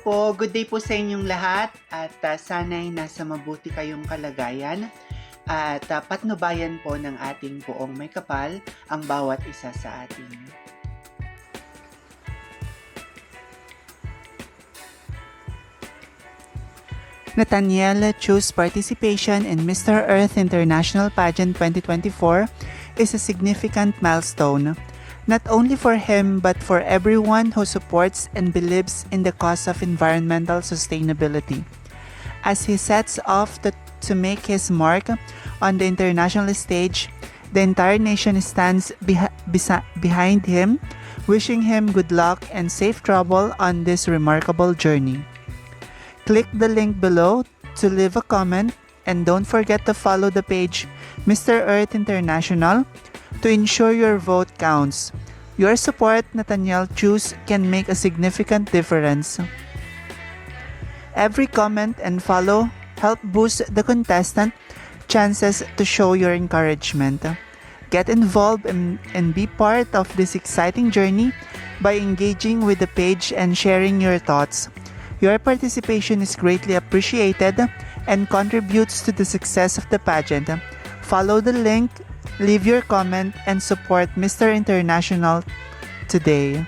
po, good day po sa inyong lahat at sana'y nasa mabuti kayong kalagayan at patnubayan po ng ating poong may kapal ang bawat isa sa atin. Nathaniel Chu's participation in Mr. Earth International Pageant 2024 is a significant milestone, not only for him but for everyone who supports and believes in the cause of environmental sustainability. As he sets off to make his mark on the international stage, the entire nation stands behind him, wishing him good luck and safe travel on this remarkable journey. Click the link below to leave a comment and don't forget to follow the page Mr. Earth International to ensure your vote counts. Your support, Nathaniel Chu, can make a significant difference. Every comment and follow help boost the contestant chances to show your encouragement. Get involved and be part of this exciting journey by engaging with the page and sharing your thoughts. Your participation is greatly appreciated and contributes to the success of the pageant. Follow the link, leave your comment, and support Mr. International today.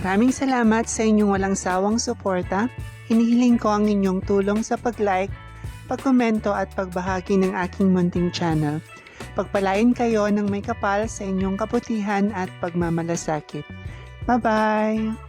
Maraming salamat sa inyong walang sawang suporta. Hinihiling ko ang inyong tulong sa pag-like, pag-komento at pagbahagi ng aking munting channel. Pagpalain kayo ng may kapal sa inyong kabutihan at pagmamalasakit. Bye-bye!